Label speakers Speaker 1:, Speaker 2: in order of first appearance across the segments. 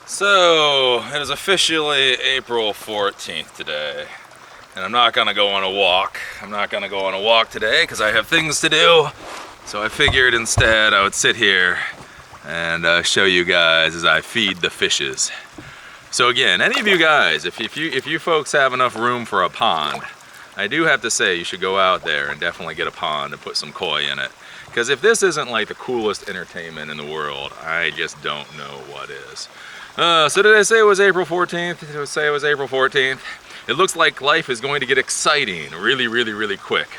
Speaker 1: So, it is officially April 14th today, and I'm not gonna go on a walk. I'm not gonna go on a walk today because I have things to do. So I figured instead I would sit here and show you guys as I feed the fishes. So again, any of you guys, if you folks have enough room for a pond, I do have to say you should go out there and definitely get a pond and put some koi in it. Because if this isn't like the coolest entertainment in the world, I just don't know what is. So did I say it was April 14th? Did I say it was April 14th? It looks like life is going to get exciting really quick.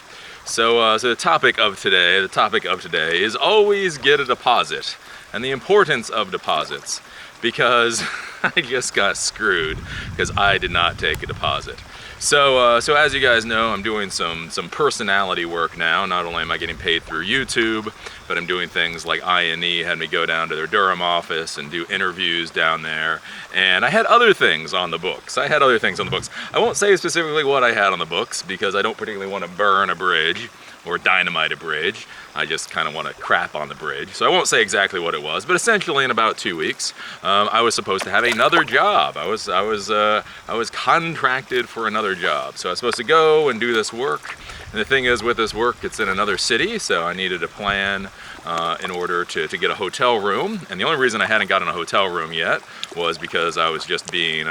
Speaker 1: So the topic of today is always get a deposit and the importance of deposits, because I just got screwed because I did not take a deposit. So as you guys know, I'm doing some personality work now. Not only am I getting paid through YouTube, but I'm doing things like I&E had me go down to their Durham office and do interviews down there. And I had other things on the books. I won't say specifically what I had on the books because I don't particularly want to burn a bridge or dynamite a bridge. I just kind of want to crap on the bridge. So I won't say exactly what it was, but essentially in about 2 weeks, I was supposed to have another job. I was contracted for another job. So I was supposed to go and do this work. And the thing is, with this work, it's in another city, so I needed a plan in order to get a hotel room. And the only reason I hadn't gotten a hotel room yet was because I was just being,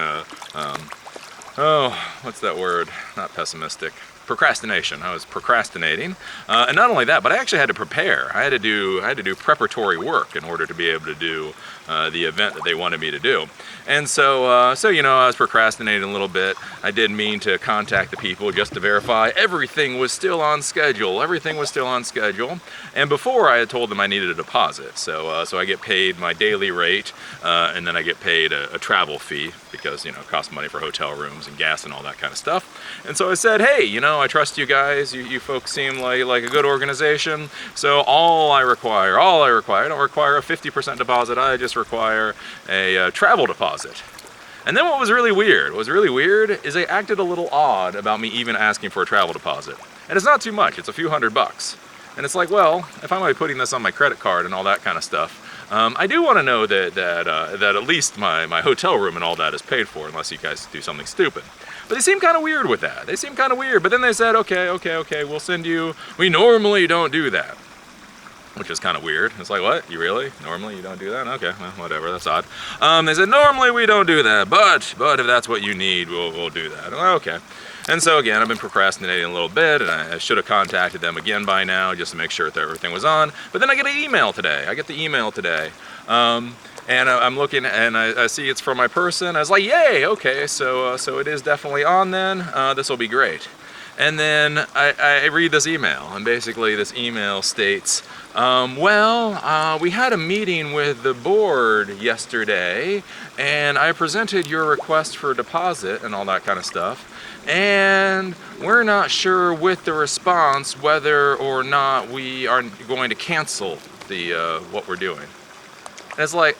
Speaker 1: what's that word? Not pessimistic. Procrastination. I was procrastinating, and not only that, but I actually had to prepare. I had to do preparatory work in order to be able to do the event that they wanted me to do. And so you know, I was procrastinating a little bit. I did mean to contact the people just to verify everything was still on schedule. Everything was still on schedule. And before I had told them I needed a deposit. So I get paid my daily rate, and then I get paid a travel fee because, you know, it costs money for hotel rooms and gas and all that kind of stuff. And so I said, hey, you know, I trust you guys. You folks seem like a good organization. So all I require, I don't require a 50% deposit. I just require a travel deposit. And then what was really weird is they acted a little odd about me even asking for a travel deposit. And it's not too much, it's a few $100. And it's like, well, if I'm going to be putting this on my credit card and all that kind of stuff, I do want to know that at least my hotel room and all that is paid for, unless you guys do something stupid. But they seem kind of weird with that. They seem kind of weird. But then they said, okay, we'll send you. We normally don't do that. Which is kind of weird. It's like, what? You really? Normally you don't do that? Okay, well, whatever, that's odd. They said, normally we don't do that, but if that's what you need, we'll do that. Well, okay. And so again, I've been procrastinating a little bit, and I should have contacted them again by now just to make sure that everything was on. But then I get an email today. And I'm looking and I see it's from my person. I was like, yay, okay, so it is definitely on then. This will be great. And then I read this email, and basically this email states, we had a meeting with the board yesterday, and I presented your request for a deposit and all that kind of stuff, and we're not sure with the response whether or not we are going to cancel the what we're doing. And it's like,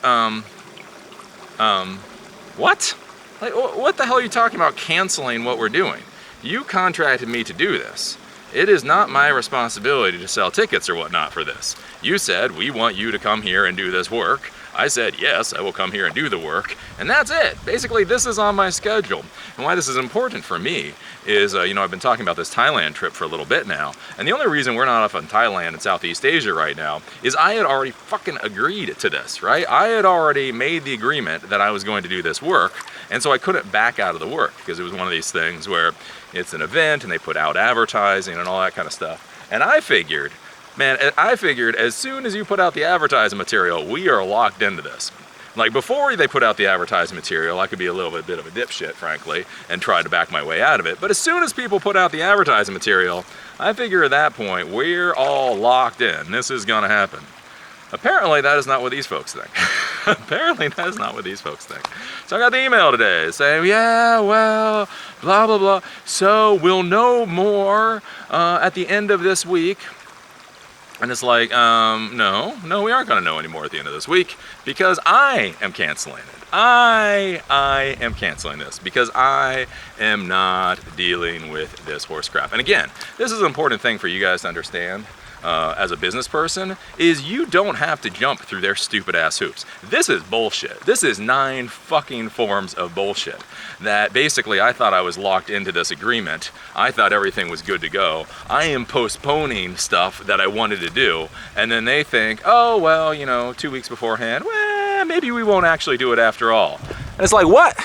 Speaker 1: what? Like, what the hell are you talking about canceling what we're doing? You contracted me to do this. It is not my responsibility to sell tickets or whatnot for this. You said, we want you to come here and do this work. I said, yes, I will come here and do the work. And that's it. Basically, this is on my schedule. And why this is important for me is, you know, I've been talking about this Thailand trip for a little bit now. And the only reason we're not off in Thailand and Southeast Asia right now is I had already fucking agreed to this, right? I had already made the agreement that I was going to do this work. And so I couldn't back out of the work because it was one of these things where it's an event and they put out advertising and all that kind of stuff. And I figured, man, as soon as you put out the advertising material, we are locked into this. Like, before they put out the advertising material, I could be a little bit of a dipshit, frankly, and try to back my way out of it. But as soon as people put out the advertising material, I figure at that point, we're all locked in. This is gonna happen. Apparently, that is not what these folks think. Apparently, that is not what these folks think. So I got the email today saying, yeah, well, blah, blah, blah. So we'll know more at the end of this week. And it's like, no, we aren't going to know anymore at the end of this week because I am canceling it. I am canceling this because I am not dealing with this horse crap. And again, this is an important thing for you guys to understand. as a business person is you don't have to jump through their stupid ass hoops. This is bullshit. This is 9 fucking forms of bullshit that basically I thought I was locked into this agreement. I thought everything was good to go. I am postponing stuff that I wanted to do, and then they think, oh, well, you know, 2 weeks beforehand, well, maybe we won't actually do it after all. And it's like, what?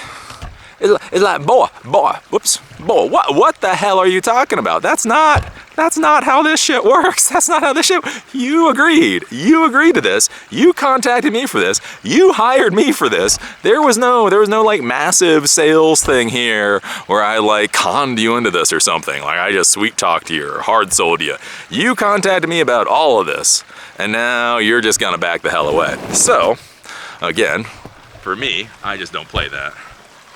Speaker 1: It's like, boy, what the hell are you talking about? That's not how this shit works. That's not how this shit, you agreed to this. You contacted me for this. You hired me for this. There was no like massive sales thing here where I like conned you into this or something. Like I just sweet talked you or hard sold you. You contacted me about all of this, and now you're just gonna back the hell away. So, again, for me, I just don't play that.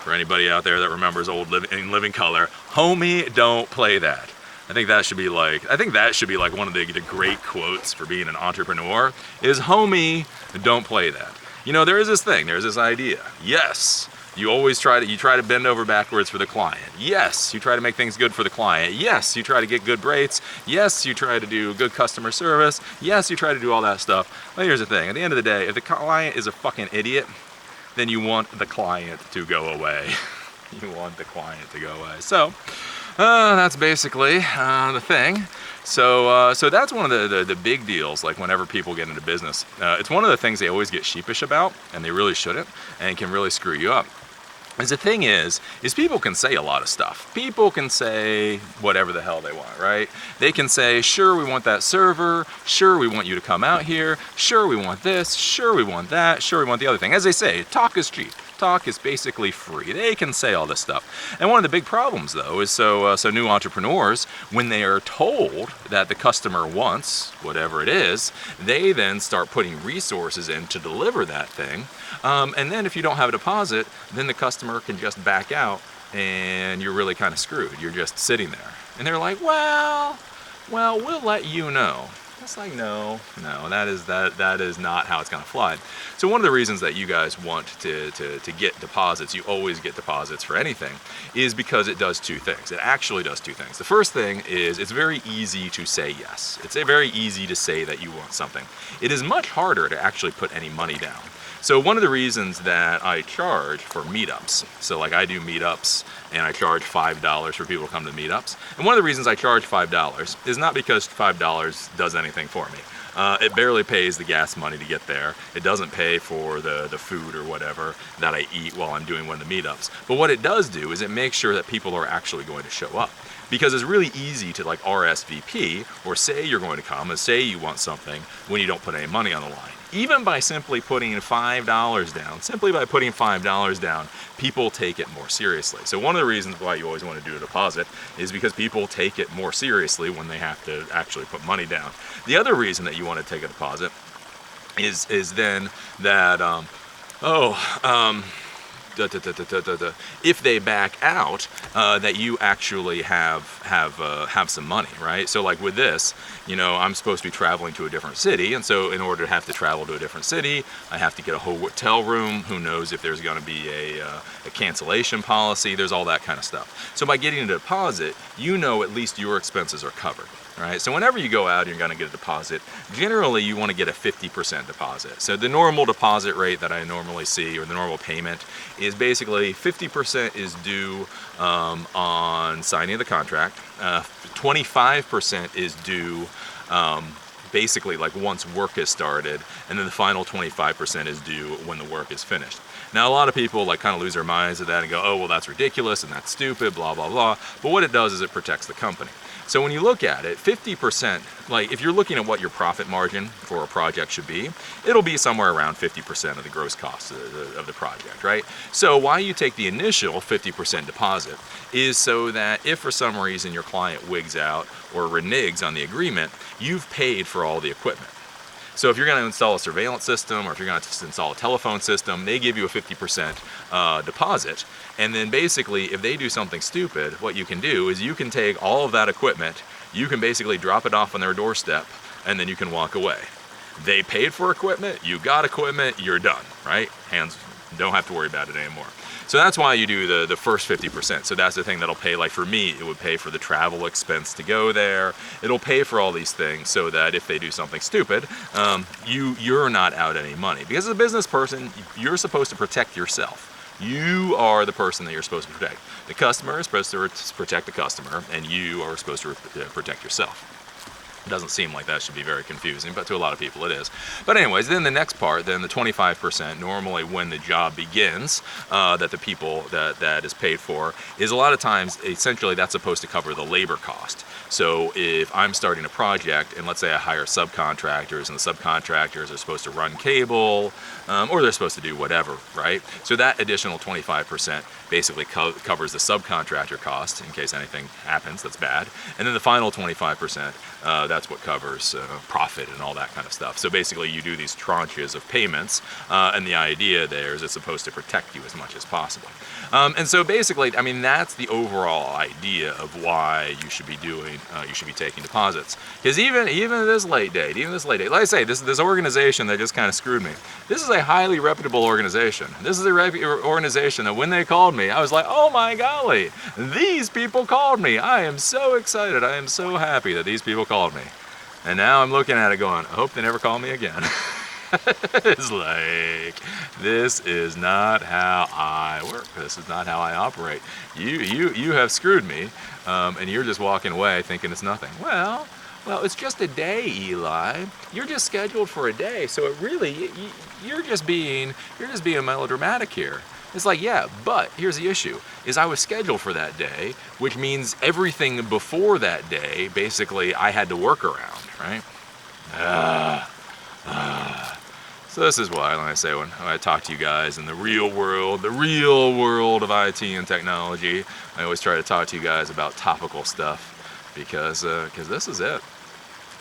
Speaker 1: For anybody out there that remembers old Living Color, homie, don't play that. I think that should be like one of the great quotes for being an entrepreneur is, homie, don't play that. You know, there is this thing, there's this idea. Yes, you always try to bend over backwards for the client. Yes, you try to make things good for the client. Yes, you try to get good rates. Yes, you try to do good customer service. Yes, you try to do all that stuff. Well, here's the thing, at the end of the day, if the client is a fucking idiot, then you want the client to go away. You want the client to go away. So that's basically the thing. So that's one of the big deals, like whenever people get into business. It's one of the things they always get sheepish about, and they really shouldn't, and can really screw you up. Because the thing is people can say a lot of stuff. People can say whatever the hell they want, right? They can say, sure, we want that server. Sure, we want you to come out here. Sure, we want this. Sure, we want that. Sure, we want the other thing. As they say, talk is cheap. Talk is basically free. They can say all this stuff. And one of the big problems, though, is so new entrepreneurs, when they are told that the customer wants whatever it is, they then start putting resources in to deliver that thing. And then if you don't have a deposit, then the customer can just back out, and you're really kind of screwed. You're just sitting there. And they're like, well, we'll let you know. It's like, no, that is not how it's gonna fly. So one of the reasons that you guys want to get deposits, you always get deposits for anything, is because it does two things. It actually does two things. The first thing is it's very easy to say yes. It's very easy to say that you want something. It is much harder to actually put any money down. So one of the reasons that I charge for meetups, so like I do meetups and I charge $5 for people to come to meetups. And one of the reasons I charge $5 is not because $5 does anything for me. It barely pays the gas money to get there. It doesn't pay for the food or whatever that I eat while I'm doing one of the meetups. But what it does do is it makes sure that people are actually going to show up. Because it's really easy to like RSVP or say you're going to come and say you want something when you don't put any money on the line. Even by simply putting $5 down, people take it more seriously. So one of the reasons why you always want to do a deposit is because people take it more seriously when they have to actually put money down. The other reason that you want to take a deposit is then that, if they back out, that you actually have some money, right? So like with this, you know, I'm supposed to be traveling to a different city, and so in order to have to travel to a different city, I have to get a hotel room. Who knows if there's going to be a cancellation policy? There's all that kind of stuff. So by getting a deposit, you know at least your expenses are covered. Right? So whenever you go out and you're going to get a deposit, generally you want to get a 50% deposit. So the normal deposit rate that I normally see, or the normal payment, is basically 50% is due on signing the contract, 25% is due basically like once work is started, and then the final 25% is due when the work is finished. Now a lot of people like kind of lose their minds at that and go, oh well, that's ridiculous and that's stupid, blah blah blah. But what it does is it protects the company. So when you look at it, 50%, like if you're looking at what your profit margin for a project should be, it'll be somewhere around 50% of the gross cost of the project, right? So why you take the initial 50% deposit is so that if for some reason your client wigs out or reneges on the agreement, you've paid for all the equipment. So if you're going to install a surveillance system, or if you're going to install a telephone system, they give you a 50% deposit. And then basically, if they do something stupid, what you can do is you can take all of that equipment, you can basically drop it off on their doorstep, and then you can walk away. They paid for equipment, you got equipment, you're done, right? Hands, don't have to worry about it anymore. So that's why you do the first 50%. So that's the thing that'll pay, like for me, it would pay for the travel expense to go there. It'll pay for all these things so that if they do something stupid, you're not out any money. Because as a business person, you're supposed to protect yourself. You are the person that you're supposed to protect. The customer is supposed to protect the customer, and you are supposed to protect yourself. It doesn't seem like that should be very confusing, but to a lot of people it is. But anyways, then the next part, then the 25%, normally when the job begins, that the people that is paid for, is a lot of times, essentially that's supposed to cover the labor cost. So if I'm starting a project, and let's say I hire subcontractors, and the subcontractors are supposed to run cable, or they're supposed to do whatever, right? So that additional 25% basically covers the subcontractor cost in case anything happens that's bad. And then the final 25%, that's what covers profit and all that kind of stuff. So basically you do these tranches of payments, and the idea there is it's supposed to protect you as much as possible. And so basically, I mean, that's the overall idea of why you should be doing, you should be taking deposits. Because even this late date, like I say, this organization that just kind of screwed me, this is a highly reputable organization. This is a organization that when they called me, I was like, oh my golly, these people called me. I am so excited. I am so happy that these people called me. And now I'm looking at it going, I hope they never call me again. It's like, this is not how I work. This is not how I operate. You have screwed me, and you're just walking away thinking it's nothing. Well, it's just a day, Eli. You're just scheduled for a day, so it really, you're just being melodramatic here. It's like, yeah, but here's the issue, is I was scheduled for that day, which means everything before that day, basically, I had to work around, right? So this is why, like I say, when I talk to you guys in the real world of IT and technology, I always try to talk to you guys about topical stuff, because this is it.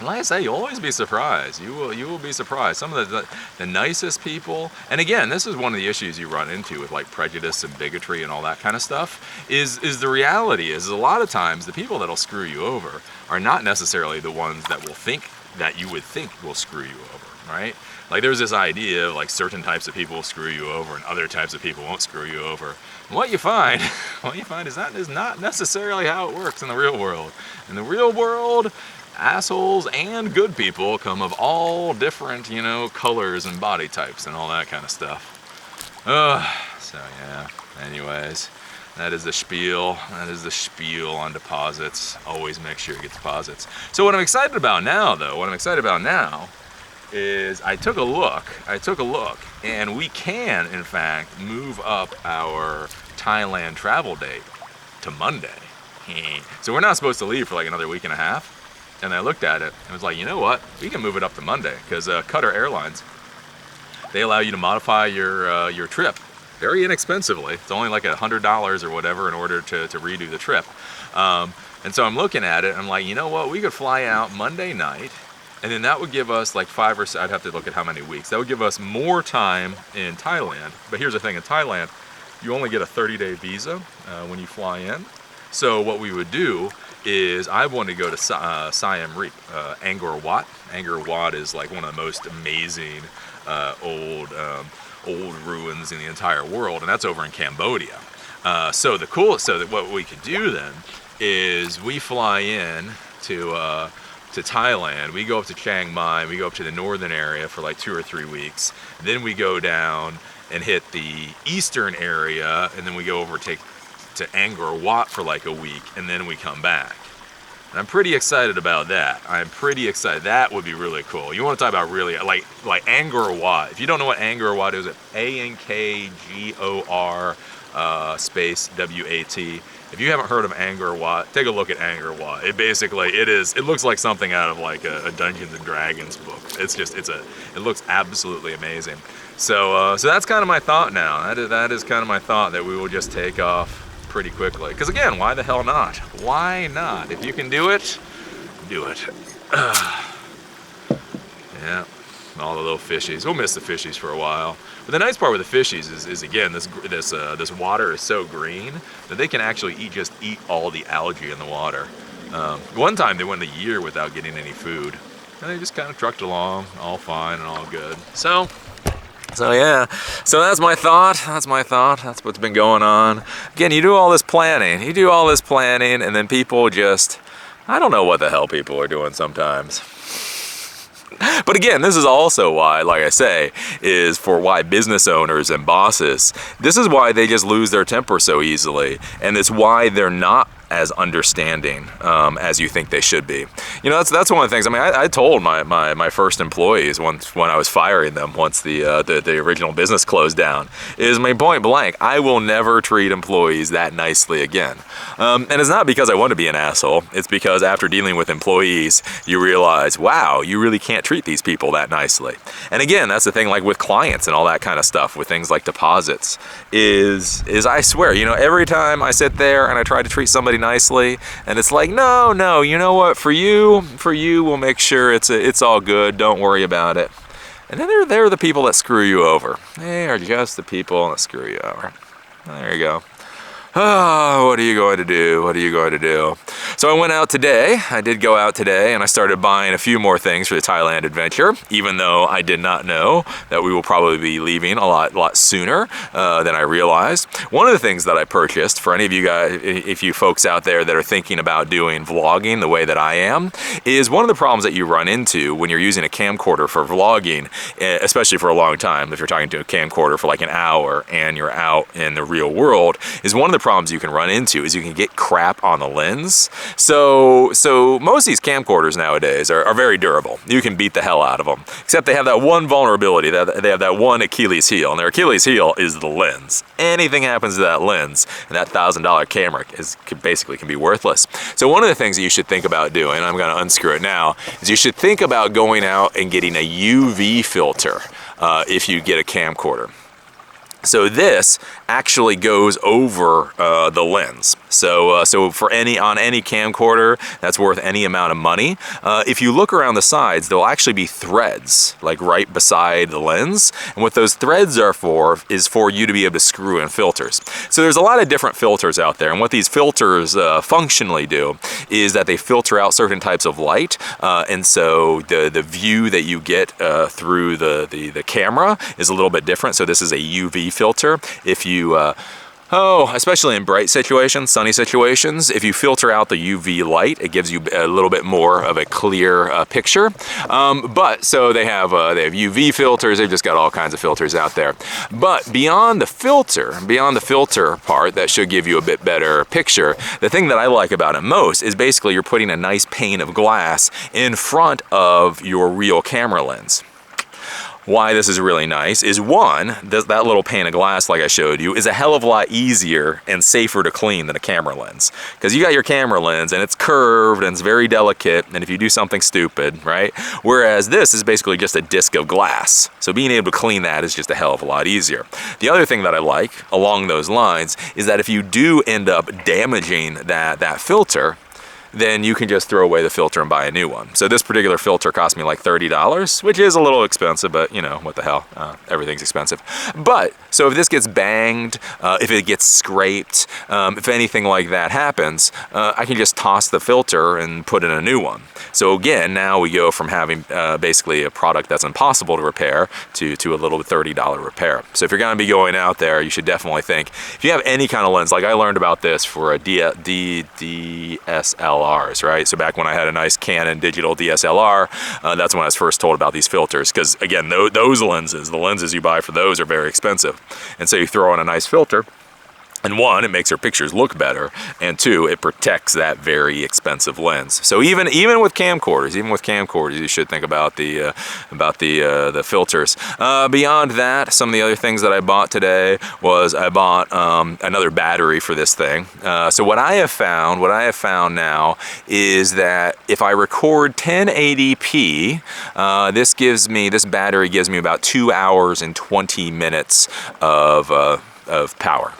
Speaker 1: And like I say, you'll always be surprised. You will be surprised. Some of the nicest people, and again, this is one of the issues you run into with like prejudice and bigotry and all that kind of stuff, is the reality is a lot of times the people that'll screw you over are not necessarily the ones that will think that you would think will screw you over, right? Like there's this idea of like certain types of people will screw you over and other types of people won't screw you over. And what you find is that is not necessarily how it works in the real world. In the real world, assholes and good people come of all different, colors and body types and all that kind of stuff. So yeah, anyways, that is the spiel. That is the spiel on deposits. Always make sure you get deposits. So what I'm excited about now, is I took a look, and we can, in fact, move up our Thailand travel date to Monday. So we're not supposed to leave for like another week and a half. And I looked at it and was like, you know what? We can move it up to Monday, because Qatar Airlines, they allow you to modify your trip very inexpensively. It's only like $100 or whatever in order to redo the trip. And so I'm looking at it, and I'm like, you know what? We could fly out Monday night, and then that would give us like 5 or 6, I'd have to look at how many weeks. That would give us more time in Thailand. But here's the thing, in Thailand, you only get a 30-day visa when you fly in. So what we would do is I wanted to go to Siam Reap, Angkor Wat. Angkor Wat is like one of the most amazing old ruins in the entire world, and that's over in Cambodia. So what we could do then is we fly in to Thailand. We go up to Chiang Mai. We go up to the northern area for like 2 or 3 weeks. Then we go down and hit the eastern area, and then we go over to Angkor Wat for like a week, and then we come back. And I'm pretty excited about that. I'm pretty excited. That would be really cool. You want to talk about really, like Angkor Wat. If you don't know what Angkor Wat is, ANKGOR space WAT. If you haven't heard of Angkor Wat, take a look at Angkor Wat. It looks like something out of like a Dungeons and Dragons book. It looks absolutely amazing. So that's kind of my thought now. That is kind of my thought, that we will just take off pretty quickly. Because again, why the hell not? Why not? If you can do it, do it. Yeah, all the little fishies. We'll miss the fishies for a while. But the nice part with the fishies is again, this water is so green that they can actually eat all the algae in the water. One time they went a year without getting any food, and they just kind of trucked along, all fine and all good. So So yeah, so that's my thought, that's what's been going on. Again, you do all this planning, and then people just, I don't know what the hell people are doing sometimes. But again, this is also why, like I say, is for why business owners and bosses, this is why they just lose their temper so easily, and it's why they're not as understanding as you think they should be. You know, that's one of the things. I mean, I told my first employees once when I was firing them, once the original business closed down, is my point blank, I will never treat employees that nicely again. And it's not because I want to be an asshole. It's because after dealing with employees, you realize, wow, you really can't treat these people that nicely. And again, that's the thing, like with clients and all that kind of stuff, with things like deposits, is I swear, you know, every time I sit there and I try to treat somebody nicely, and it's like, no, you know what, for you, we'll make sure it's all good, don't worry about it. And then they're the people that screw you over. They are just the people that screw you over. There you go. Oh, what are you going to do? What are you going to do? So I went out today. I did go out today, and I started buying a few more things for the Thailand adventure, even though I did not know that we will probably be leaving a lot sooner than I realized. One of the things that I purchased, for any of you guys, if you folks out there that are thinking about doing vlogging the way that I am, is one of the problems that you run into when you're using a camcorder for vlogging, especially for a long time, if you're talking to a camcorder for like an hour and you're out in the real world, is one of the problems you can run into is you can get crap on the lens. So most of these camcorders nowadays are very durable. You can beat the hell out of them, except they have that one vulnerability, that they have that one Achilles heel, and their Achilles heel is the lens. Anything happens to that lens, and that $1,000 camera basically can be worthless. So one of the things that you should think about doing, I'm going to unscrew it now, is you should think about going out and getting a UV filter if you get a camcorder. So this actually goes over the lens. So for on any camcorder that's worth any amount of money, if you look around the sides, there'll actually be threads like right beside the lens. And what those threads are for is for you to be able to screw in filters. So there's a lot of different filters out there, and what these filters functionally do is that they filter out certain types of light, and so the view that you get through the camera is a little bit different. So this is a UV filter. If you especially in bright situations, sunny situations, if you filter out the UV light, it gives you a little bit more of a clear picture. But so they have UV filters. They've just got all kinds of filters out there. But beyond the filter part that should give you a bit better picture, the thing that I like about it most is basically you're putting a nice pane of glass in front of your real camera lens. Why this is really nice is, one, that little pane of glass like I showed you is a hell of a lot easier and safer to clean than a camera lens. Because you got your camera lens and it's curved and it's very delicate, and if you do something stupid, right? Whereas this is basically just a disc of glass. So being able to clean that is just a hell of a lot easier. The other thing that I like along those lines is that if you do end up damaging that filter, then you can just throw away the filter and buy a new one. So this particular filter cost me like $30, which is a little expensive, but you know, what the hell, everything's expensive. But, so if this gets banged, if it gets scraped, if anything like that happens, I can just toss the filter and put in a new one. So again, now we go from having basically a product that's impossible to repair to a little $30 repair. So if you're gonna be going out there, you should definitely think, if you have any kind of lens, like I learned about this for a DSLRs, right? So back when I had a nice Canon digital DSLR, that's when I was first told about these filters, because again, those lenses, the lenses you buy for those are very expensive. And so you throw in a nice filter, and one, it makes your pictures look better, and two, it protects that very expensive lens. So even with camcorders, you should think about the filters. Beyond that, some of the other things that I bought today was I bought another battery for this thing. So what I have found now is that if I record 1080p, this battery gives me about 2 hours and 20 minutes of power.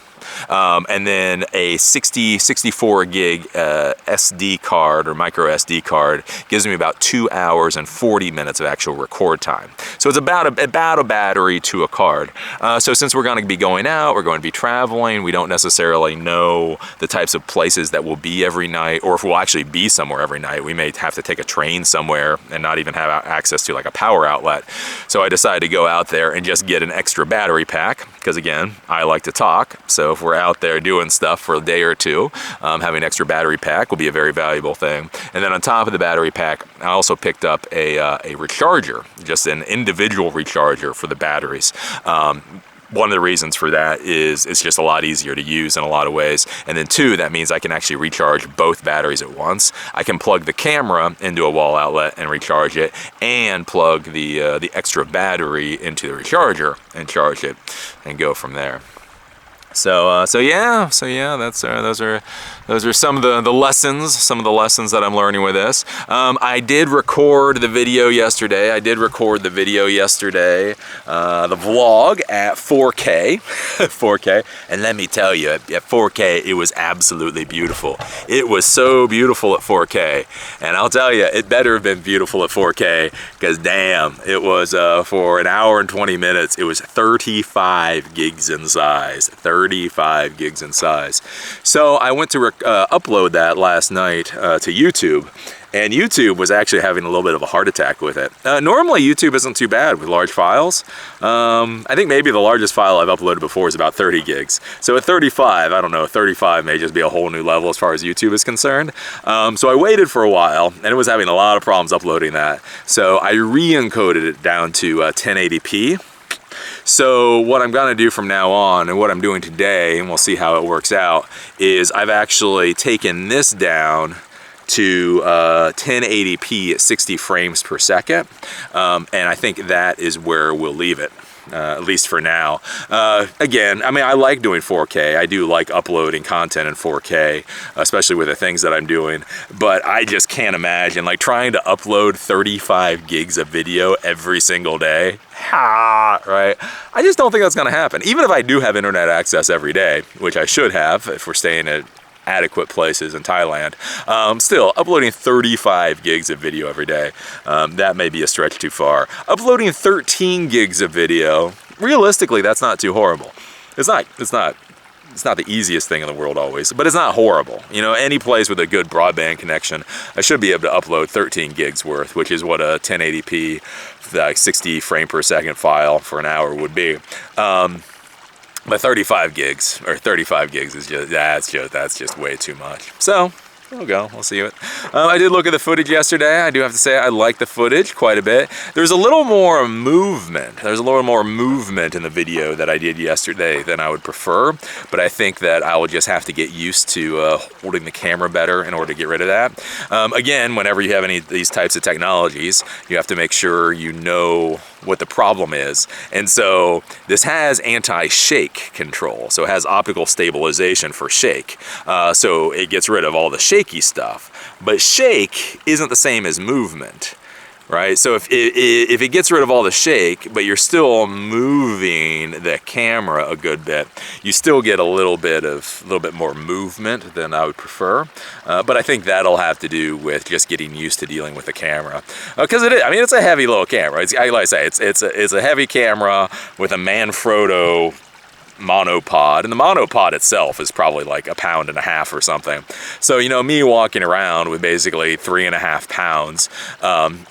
Speaker 2: and then a 64 gig SD card or micro SD card gives me about 2 hours and 40 minutes of actual record time. So it's about a battery to a card. So since we're going to be going out, we're going to be traveling, we don't necessarily know the types of places that we'll be every night, or if we'll actually be somewhere every night. We may have to take a train somewhere and not even have access to like a power outlet. So I decided to go out there and just get an extra battery pack, because again, I like to talk. So if we're out there doing stuff for a day or two, having an extra battery pack will be a very valuable thing. And then on top of the battery pack, I also picked up a recharger, just an individual recharger for the batteries. One of the reasons for that is it's just a lot easier to use in a lot of ways. And then two, that means I can actually recharge both batteries at once. I can plug the camera into a wall outlet and recharge it, and plug the extra battery into the recharger and charge it, and go from there. So yeah, that's those are some of the lessons that I'm learning with this. I did record the video yesterday. The vlog at 4K, 4K, and let me tell you, at 4K, it was absolutely beautiful. It was so beautiful at 4K, and I'll tell you, it better have been beautiful at 4K, because damn, it was for an hour and 20 minutes. It was 35 gigs in size. 35 gigs in size. So I went to upload that last night to YouTube, and YouTube was actually having a little bit of a heart attack with it. Normally YouTube isn't too bad with large files. I think maybe the largest file I've uploaded before is about 30 gigs. So at 35, I don't know, 35 may just be a whole new level as far as YouTube is concerned. So I waited for a while, and it was having a lot of problems uploading that. So I re-encoded it down to 1080p. So what I'm gonna do from now on, and what I'm doing today, and we'll see how it works out, is I've actually taken this down to 1080p at 60 frames per second, and I think that is where we'll leave it. At least for now. Again, I mean, I like doing 4K. I do like uploading content in 4K, especially with the things that I'm doing, but I just can't imagine like trying to upload 35 gigs of video every single day. Right? I just don't think that's gonna happen. Even if I do have internet access every day, which I should have if we're staying at adequate places in Thailand, still uploading 35 gigs of video every day, that may be a stretch too far. Uploading 13 gigs of video, realistically, that's not too horrible. It's not the easiest thing in the world always, but it's not horrible. You know, any place with a good broadband connection, I should be able to upload 13 gigs worth, which is what a 1080p, like 60 frame per second file for an hour would be. But 35 gigs is just, that's just way too much. So, we'll go, we'll see it. I did look at the footage yesterday. I do have to say I like the footage quite a bit. There's a little more movement. There's a little more movement in the video that I did yesterday than I would prefer, but I think that I will just have to get used to holding the camera better in order to get rid of that. Again, whenever you have any of these types of technologies, you have to make sure you know what the problem is. And so this has anti-shake control. So it has optical stabilization for shake. So it gets rid of all the shaky stuff. But shake isn't the same as movement, right? So if it gets rid of all the shake, but you're still moving the camera a good bit, you still get a little bit more movement than I would prefer. But I think that'll have to do with just getting used to dealing with the camera, because it's a heavy little camera. Like I say, it's a heavy camera with a Manfrotto monopod, and the monopod itself is probably like 1.5 pounds or something. So, you know, me walking around with basically 3.5 pounds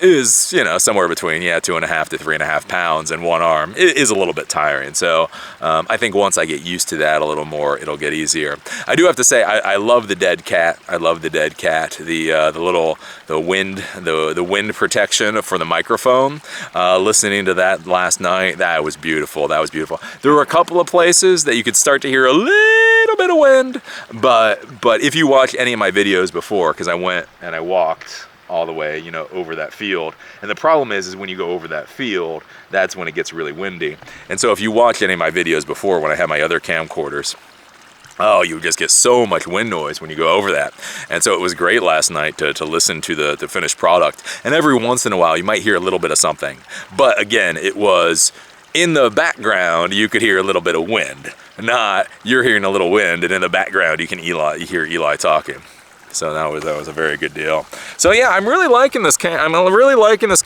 Speaker 2: is, you know, somewhere between 2.5 to 3.5 pounds in one arm. It is a little bit tiring. So I think once I get used to that a little more, it'll get easier. I do have to say I love the dead cat. I love the dead cat. The wind protection for the microphone. Listening to that last night, that was beautiful. That was beautiful. There were a couple of places that you could start to hear a little bit of wind, but if you watch any of my videos before, because I went and I walked all the way, you know, over that field, and the problem is when you go over that field, that's when it gets really windy. And so if you watch any of my videos before, when I had my other camcorders, oh, you just get so much wind noise when you go over that. And so it was great last night to listen to the finished product, and every once in a while you might hear a little bit of something, but again, it was in the background, you could hear a little bit of wind. not you're hearing a little wind and in the background you hear Eli talking. So that was a very good deal. So yeah, I'm really liking this camera. I'm really liking this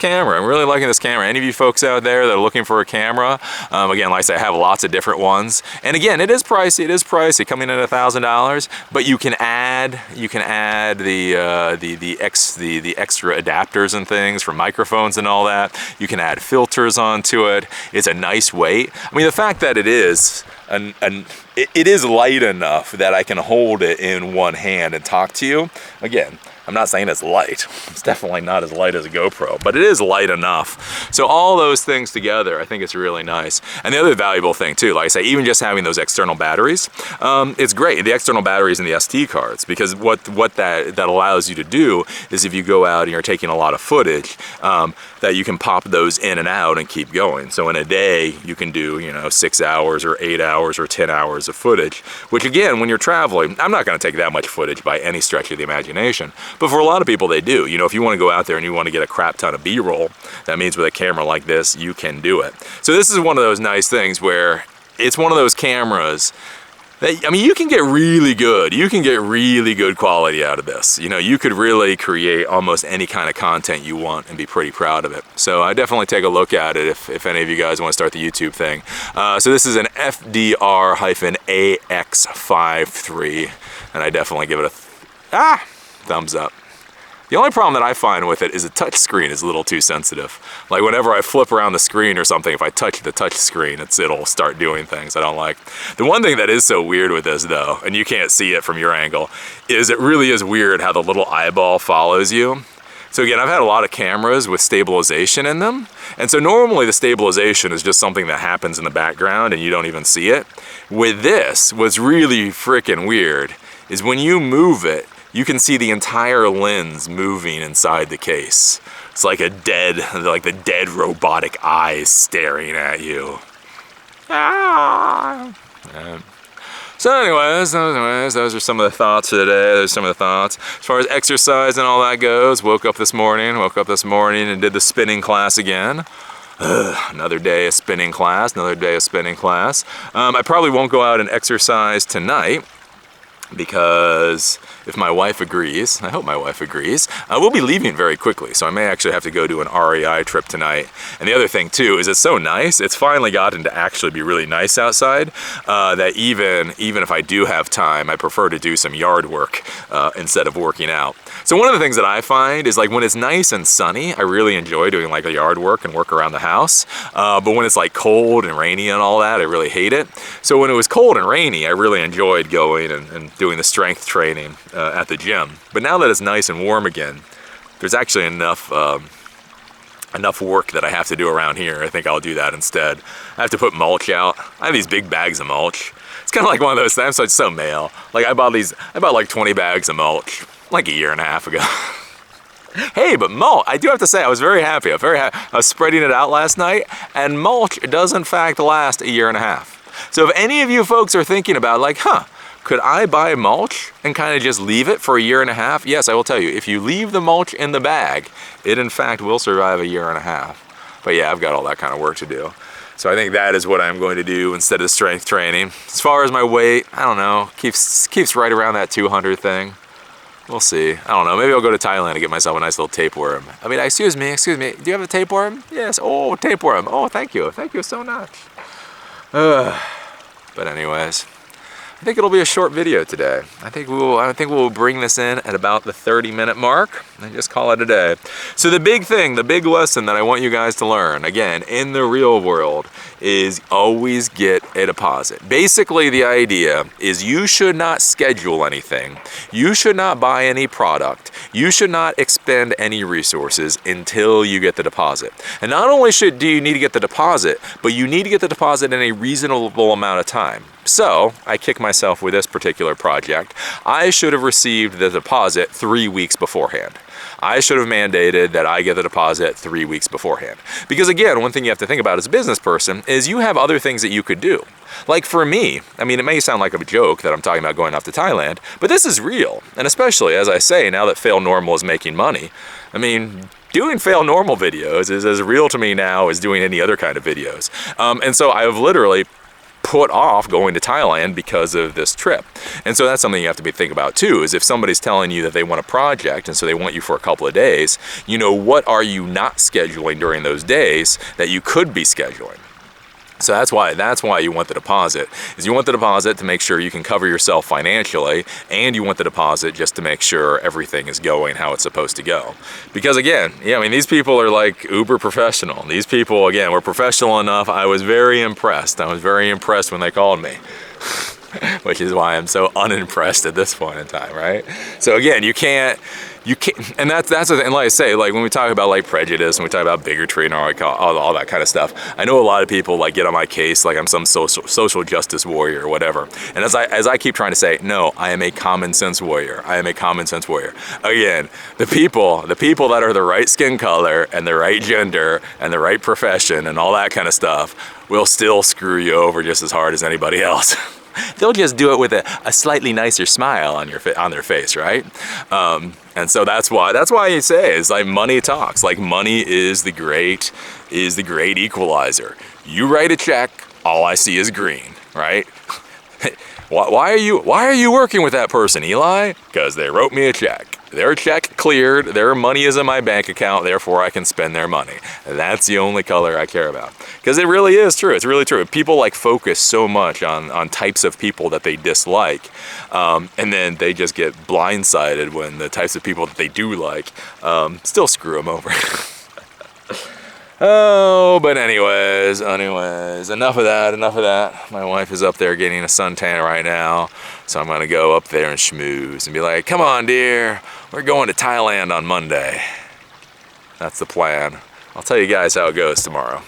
Speaker 2: camera. Any of you folks out there that are looking for a camera, again, like I say, I have lots of different ones. And again, it is pricey. It is pricey, coming in at $1,000. But you can add the extra adapters and things for microphones and all that. You can add filters onto it. It's a nice weight. I mean, the fact that it is it is light enough that I can hold it in one hand and talk to you. Again, I'm not saying it's light. It's definitely not as light as a GoPro, but it is light enough. So all those things together, I think it's really nice. And the other valuable thing too, like I say, even just having those external batteries, it's great. The external batteries and the SD cards, because what that allows you to do is if you go out and you're taking a lot of footage, that you can pop those in and out and keep going. So in a day, you can do, 6 hours or 8 hours or 10 hours of footage, which again, when you're traveling, I'm not gonna take that much footage by any stretch of the imagination. But for a lot of people, they do. If you want to go out there and you want to get a crap ton of B-roll, that means with a camera like this, you can do it. So this is one of those nice things where it's one of those cameras that, I mean, you can get really good. You can get really good quality out of this. You could really create almost any kind of content you want and be pretty proud of it. So I definitely take a look at it if any of you guys want to start the YouTube thing. So this is an FDR-AX53, and I definitely give it a thumbs up. The only problem that I find with it is the touch screen is a little too sensitive. Like whenever I flip around the screen or something, if I touch the touch screen, it'll start doing things I don't like. The one thing that is so weird with this though, and you can't see it from your angle, is it really is weird how the little eyeball follows you. So again, I've had a lot of cameras with stabilization in them. And so normally the stabilization is just something that happens in the background and you don't even see it. With this, what's really freaking weird is when you move it, you can see the entire lens moving inside the case. It's like the dead robotic eyes staring at you. So anyways, those are some of the thoughts for today. Those are some of the thoughts. As far as exercise and all that goes, woke up this morning and did the spinning class again. Another day of spinning class, I probably won't go out and exercise tonight, because if my wife agrees, I hope my wife agrees, we'll be leaving very quickly, so I may actually have to go do an REI trip tonight. And the other thing too is it's so nice, it's finally gotten to actually be really nice outside, that even if I do have time, I prefer to do some yard work instead of working out. So one of the things that I find is like when it's nice and sunny, I really enjoy doing like a yard work and work around the house. But when it's like cold and rainy and all that, I really hate it. So when it was cold and rainy, I really enjoyed going and doing the strength training at the gym. But now that it's nice and warm again, there's actually enough work that I have to do around here. I think I'll do that instead. I have to put mulch out. I have these big bags of mulch. It's kind of like one of those things, so it's so male. Like I bought like 20 bags of mulch like a year and a half ago. Hey, but mulch, I do have to say, I was very happy. I was spreading it out last night, and mulch does in fact last a year and a half. So if any of you folks are thinking about like, could I buy mulch and kind of just leave it for a year and a half? Yes, I will tell you, if you leave the mulch in the bag, it in fact will survive a year and a half. But yeah, I've got all that kind of work to do. So I think that is what I'm going to do instead of strength training. As far as my weight, I don't know, keeps right around that 200 thing. We'll see. I don't know, maybe I'll go to Thailand and get myself a nice little tapeworm. I mean, excuse me, do you have a tapeworm? Yes, oh, tapeworm. Oh, thank you so much. But anyways, I think it'll be a short video today. I think we'll bring this in at about the 30-minute mark and just call it a day. So the big lesson that I want you guys to learn, again, in the real world, is always get a deposit. Basically, the idea is you should not schedule anything. You should not buy any product. You should not expend any resources until you get the deposit. And not only do you need to get the deposit, but you need to get the deposit in a reasonable amount of time. So I kick myself with this particular project. I should have received the deposit 3 weeks beforehand. I should have mandated that I get the deposit 3 weeks beforehand. Because again, one thing you have to think about as a business person is you have other things that you could do. Like for me, I mean, it may sound like a joke that I'm talking about going off to Thailand, but this is real. And especially, as I say, now that Fail Normal is making money, I mean, doing Fail Normal videos is as real to me now as doing any other kind of videos. And so I have literally put off going to Thailand because of this trip. And so that's something you have to think about too, is if somebody's telling you that they want a project and so they want you for a couple of days, you know, what are you not scheduling during those days that you could be scheduling? So that's why you want the deposit, is you want the deposit to make sure you can cover yourself financially, and you want the deposit just to make sure everything is going how it's supposed to go. Because again, yeah, I mean, these people are like uber professional. These people, again, were professional enough. I was very impressed. I was very impressed when they called me. Which is why I'm so unimpressed at this point in time, right? So again, you can't, and that's the thing. Like I say, like when we talk about like prejudice and we talk about bigotry and all that kind of stuff, I know a lot of people like get on my case like I'm some social justice warrior or whatever. And as I keep trying to say, no, I am a common sense warrior. I am a common sense warrior. Again, the people that are the right skin color and the right gender and the right profession and all that kind of stuff will still screw you over just as hard as anybody else. They'll just do it with a slightly nicer smile on their face, right? And so that's why you say it's like money talks. Like money is the great equalizer. You write a check, all I see is green, right? Why are you working with that person, Eli? Because they wrote me a check. Their check cleared, their money is in my bank account, therefore I can spend their money. And that's the only color I care about. Because it really is true, it's really true. People like focus so much on types of people that they dislike, and then they just get blindsided when the types of people that they do like still screw them over. Oh, but anyways, enough of that. My wife is up there getting a suntan right now, so I'm gonna go up there and schmooze and be like, come on dear, we're going to Thailand on Monday. That's the plan. I'll tell you guys how it goes tomorrow.